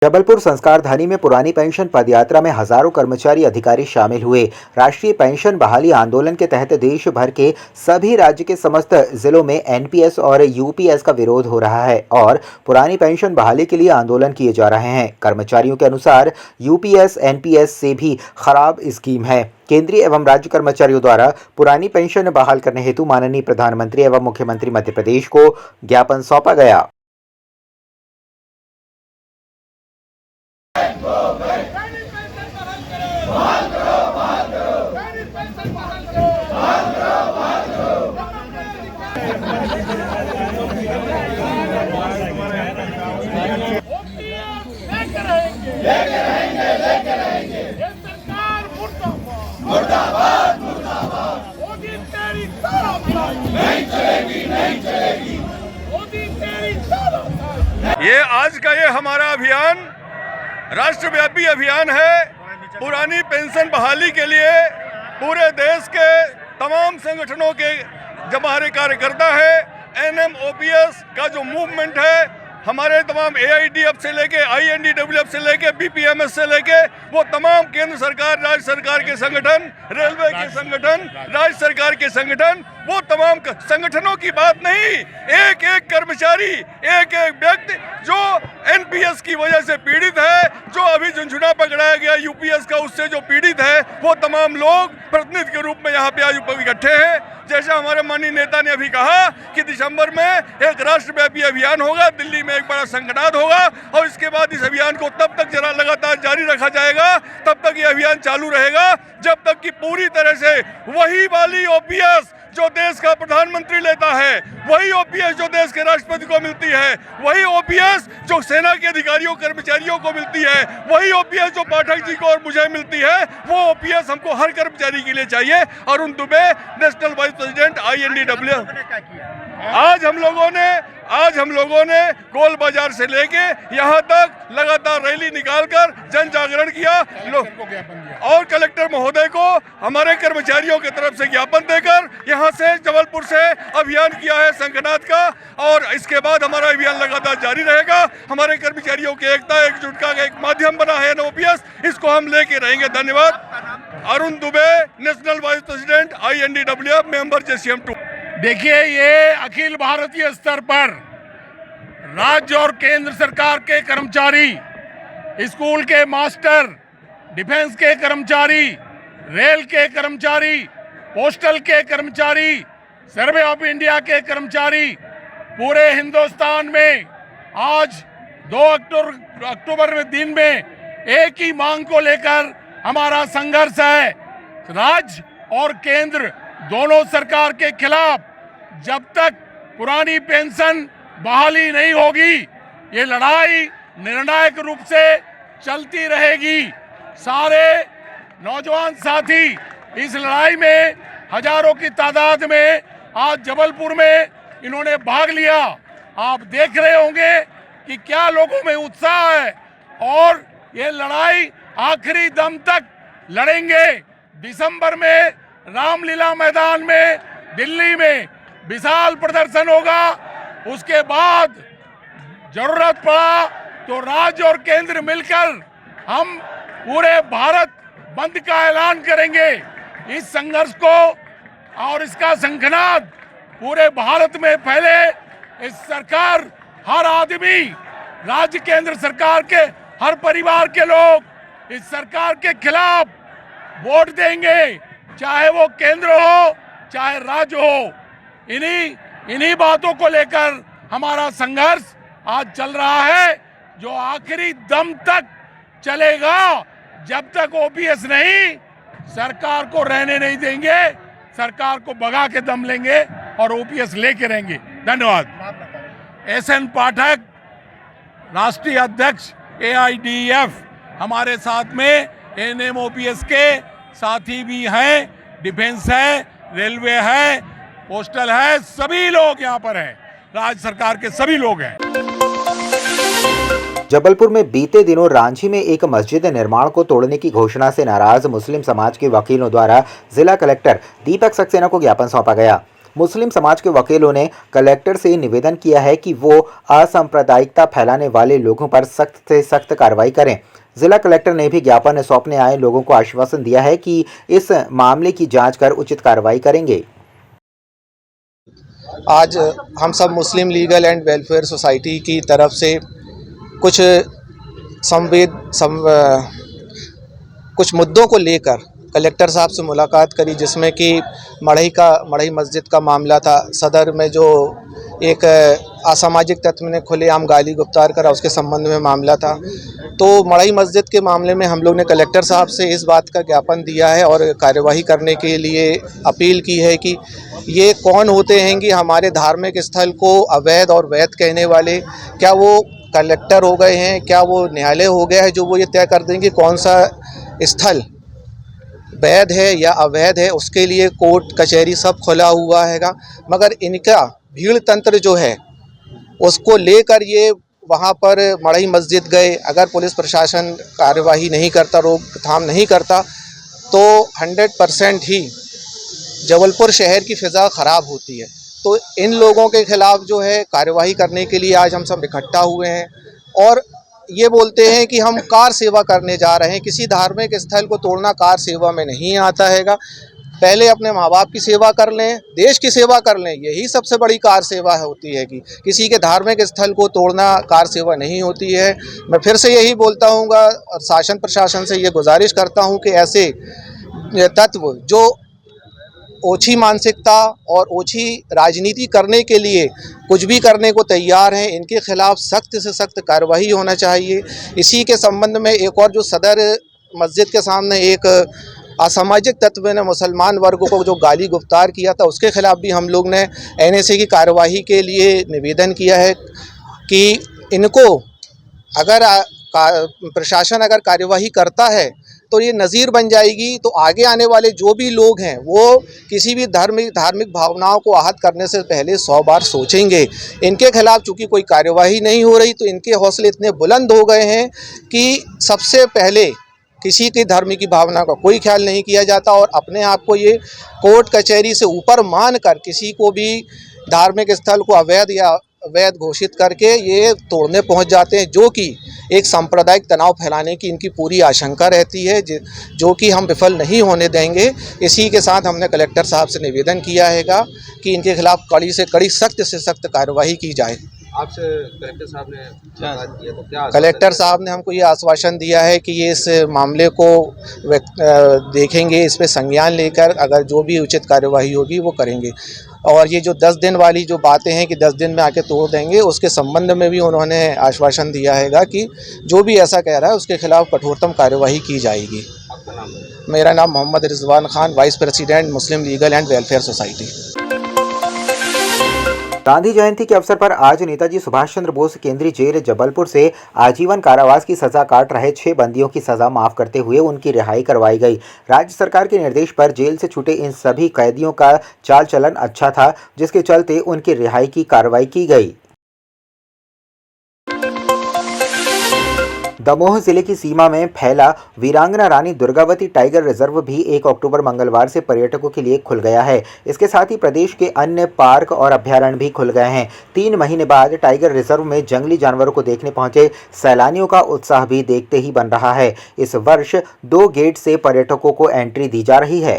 जबलपुर संस्कारधानी में पुरानी पेंशन पदयात्रा में हजारों कर्मचारी अधिकारी शामिल हुए। राष्ट्रीय पेंशन बहाली आंदोलन के तहत देश भर के सभी राज्य के समस्त जिलों में एनपीएस और यूपीएस का विरोध हो रहा है और पुरानी पेंशन बहाली के लिए आंदोलन किए जा रहे हैं। कर्मचारियों के अनुसार यूपीएस एनपीएस से भी खराब स्कीम है। केंद्रीय एवं राज्य कर्मचारियों द्वारा पुरानी पेंशन बहाल करने हेतु माननीय प्रधानमंत्री एवं मुख्यमंत्री मध्य प्रदेश को ज्ञापन सौंपा गया। लेके रहेंगे ये सरकार मुर्दाबाद मोदी तेरी नहीं चलेगी मोदी तेरी ये आज का ये हमारा अभियान राष्ट्रव्यापी अभियान है। पुरानी पेंशन बहाली के लिए पूरे देश के तमाम संगठनों के जो हमारे कार्यकर्ता है, एनएमओपीएस का जो मूवमेंट है, हमारे तमाम एआईडीएफ से लेके आईएनडीडब्ल्यूएफ से लेके बीपीएमएस से लेके वो तमाम केंद्र सरकार, राज्य सरकार के संगठन, रेलवे के संगठन, राज्य सरकार के संगठन, वो तमाम संगठनों की बात नहीं, एक एक कर्मचारी, एक एक व्यक्ति जो एनपीएस की वजह से पीड़ित है, जो अभी झुंझुना पकड़ाया गया यूपीएस का, उससे जो पीड़ित है, वो तमाम लोग प्रतिनिधि के रूप में यहाँ पे आज इकट्ठे हैं। जैसा हमारे माननीय नेता ने अभी कहा कि दिसंबर में एक राष्ट्रव्यापी अभियान होगा, दिल्ली में एक बड़ा संगठन होगा और इसके बाद इस अभियान को तब तक जरा लगातार जारी रखा जाएगा, तब तक ये अभियान चालू रहेगा जब तक कि पूरी तरह से वही वाली ओपीएस जो देश का प्रधानमंत्री लेता है, वही ओपीएस जो देश के राष्ट्रपति को मिलती है, वही ओपीएस जो सेना के अधिकारियों कर्मचारियों को मिलती है, वही ओपीएस जो पाठक जी को और मुझे मिलती है, वो ओपीएस हमको हर कर्मचारी के लिए चाहिए। Arun Dubey, national vice president INDW. आज हम लोगों ने गोल बाजार से लेके यहाँ तक लगातार रैली निकालकर जन जागरण किया और कलेक्टर महोदय को हमारे कर्मचारियों की तरफ से ज्ञापन देकर यहाँ से जबलपुर से अभियान किया है संगनाथ का, और इसके बाद हमारा अभियान लगातार जारी रहेगा। हमारे कर्मचारियों की एकता एकजुटता का एक माध्यम बना है ओपीएस, इसको हम लेके रहेंगे। धन्यवाद। Arun Dubey, national vice president INDW, member JCM 2। देखिए, ये अखिल भारतीय स्तर पर राज्य और केंद्र सरकार के कर्मचारी, स्कूल के मास्टर, डिफेंस के कर्मचारी, रेल के कर्मचारी, पोस्टल के कर्मचारी, सर्वे ऑफ इंडिया के कर्मचारी, पूरे हिंदुस्तान में आज 2 अक्टूबर में दिन में एक ही मांग को लेकर हमारा संघर्ष है। राज्य और केंद्र दोनों सरकार के खिलाफ जब तक पुरानी पेंशन बहाली नहीं होगी, ये लड़ाई निर्णायक रूप से चलती रहेगी। सारे नौजवान साथी इस लड़ाई में हजारों की तादाद में आज जबलपुर में इन्होंने भाग लिया। आप देख रहे होंगे कि क्या लोगों में उत्साह है और ये लड़ाई आखिरी दम तक लड़ेंगे। दिसंबर में रामलीला मैदान में दिल्ली में विशाल प्रदर्शन होगा। उसके बाद जरूरत पड़ा तो राज्य और केंद्र मिलकर हम पूरे भारत बंद का ऐलान करेंगे। इस संघर्ष को और इसका शंखनाद पूरे भारत में फैले। इस सरकार, हर आदमी, राज्य केंद्र सरकार के हर परिवार के लोग इस सरकार के खिलाफ वोट देंगे, चाहे वो केंद्र हो चाहे राज्य हो। इन्हीं बातों को लेकर हमारा संघर्ष आज चल रहा है, जो आखिरी दम तक चलेगा। जब तक ओपीएस नहीं, सरकार को रहने नहीं देंगे, सरकार को भगा के दम लेंगे और ओपीएस लेके रहेंगे। धन्यवाद। एसएन पाठक, राष्ट्रीय अध्यक्ष एआईडीएफ, हमारे साथ में एनएमओपीएस के साथी भी हैं, डिफेंस है, रेलवे है, पोस्टल है, सभी लोग यहाँ पर हैं, राज्य सरकार के सभी लोग हैं। जबलपुर में बीते दिनों रांची में एक मस्जिद निर्माण को तोड़ने की घोषणा से नाराज मुस्लिम समाज के वकीलों द्वारा जिला कलेक्टर दीपक सक्सेना को ज्ञापन सौंपा गया। मुस्लिम समाज के वकीलों ने कलेक्टर से निवेदन किया है कि वो असांप्रदायिकता फैलाने वाले लोगों पर सख्त से सख्त कार्रवाई करें। जिला कलेक्टर ने भी ज्ञापन सौंपने आए लोगों को आश्वासन दिया है कि इस मामले की जांच कर उचित कार्रवाई करेंगे। आज हम सब मुस्लिम लीगल एंड वेलफेयर सोसाइटी की तरफ से कुछ कुछ मुद्दों को लेकर कलेक्टर साहब से मुलाकात करी, जिसमें कि मढ़ई मस्जिद का मामला था। सदर में जो एक असामाजिक तत्व ने खुलेआम गाली गुफ्तार करा, उसके संबंध में मामला था। तो मढ़ई मस्जिद के मामले में हम लोग ने कलेक्टर साहब से इस बात का ज्ञापन दिया है और कार्यवाही करने के लिए अपील की है कि ये कौन होते हैं कि हमारे धार्मिक स्थल को अवैध और वैध कहने वाले। क्या वो कलेक्टर हो गए हैं, क्या वो न्यायालय हो गया है जो वो ये तय कर देंगे कौन सा स्थल वैध है या अवैध है। उसके लिए कोर्ट कचहरी सब खुला हुआ हैगा, मगर इनका भीड़ तंत्र जो है उसको लेकर ये वहाँ पर मढ़ई मस्जिद गए। अगर पुलिस प्रशासन कार्यवाही नहीं करता, रोकथाम नहीं करता, तो 100% ही जबलपुर शहर की फ़िज़ा ख़राब होती है। तो इन लोगों के ख़िलाफ़ जो है कार्यवाही करने के लिए आज हम सब इकट्ठा हुए हैं और ये बोलते हैं कि हम कार सेवा करने जा रहे हैं। किसी धार्मिक स्थल को तोड़ना कार सेवा में नहीं आता हैगा। पहले अपने माँ बाप की सेवा कर लें, देश की सेवा कर लें, यही सबसे बड़ी कार सेवा होती है। कि किसी के धार्मिक स्थल को तोड़ना कार सेवा नहीं होती है। मैं फिर से यही बोलता हूँ और शासन प्रशासन से ये गुजारिश करता हूँ कि ऐसे तत्व जो ओछी मानसिकता और ओछी राजनीति करने के लिए कुछ भी करने को तैयार हैं, इनके खिलाफ सख्त से सख्त कार्रवाई होना चाहिए। इसी के संबंध में एक और जो सदर मस्जिद के सामने एक असामाजिक तत्व ने मुसलमान वर्ग को जो गाली गुफ्तार किया था, उसके खिलाफ भी हम लोग ने NSA की कार्यवाही के लिए निवेदन किया है कि इनको अगर प्रशासन अगर कार्यवाही करता है तो ये नज़ीर बन जाएगी। तो आगे आने वाले जो भी लोग हैं वो किसी भी धार्मिक भावनाओं को आहत करने से पहले 100 बार सोचेंगे। इनके खिलाफ चूँकि कोई कार्यवाही नहीं हो रही, तो इनके हौसले इतने बुलंद हो गए हैं कि सबसे पहले किसी की धर्म की भावना का कोई ख्याल नहीं किया जाता और अपने आप को ये कोर्ट कचहरी से ऊपर मान कर किसी को भी धार्मिक स्थल को अवैध या वैध घोषित करके ये तोड़ने पहुंच जाते हैं, जो कि एक सांप्रदायिक तनाव फैलाने की इनकी पूरी आशंका रहती है, जो कि हम विफल नहीं होने देंगे। इसी के साथ हमने कलेक्टर साहब से निवेदन किया हैगा कि इनके खिलाफ कड़ी से कड़ी सख्त से सख्त कार्रवाई की जाए। आपसे कलेक्टर साहब ने बात किया तो क्या? कलेक्टर साहब ने हमको ये आश्वासन दिया है कि ये इस मामले को देखेंगे, इस पे संज्ञान लेकर अगर जो भी उचित कार्यवाही होगी वो करेंगे। और ये जो 10 दिन वाली जो बातें हैं कि 10 दिन में आके तोड़ देंगे, उसके संबंध में भी उन्होंने आश्वासन दिया हैगा कि जो भी ऐसा कह रहा है उसके खिलाफ कठोरतम कार्यवाही की जाएगी। आपका नाम? मेरा नाम Mohammad Rizwan Khan, vice president Muslim legal and welfare society. Gandhi Jayanti के अवसर पर आज नेताजी सुभाष चंद्र बोस केंद्रीय जेल जबलपुर से आजीवन कारावास की सजा काट रहे 6 बंदियों की सजा माफ करते हुए उनकी रिहाई करवाई गई। राज्य सरकार के निर्देश पर जेल से छूटे इन सभी कैदियों का चाल चलन अच्छा था, जिसके चलते उनकी रिहाई की कार्रवाई की गई। दमोह जिले की सीमा में फैला वीरांगना रानी दुर्गावती टाइगर रिजर्व भी 1 अक्टूबर मंगलवार से पर्यटकों के लिए खुल गया है। इसके साथ ही प्रदेश के अन्य पार्क और अभ्यारण्य भी खुल गए हैं। 3 महीने बाद टाइगर रिजर्व में जंगली जानवरों को देखने पहुंचे सैलानियों का उत्साह भी देखते ही बन रहा है। इस वर्ष 2 गेट से पर्यटकों को एंट्री दी जा रही है।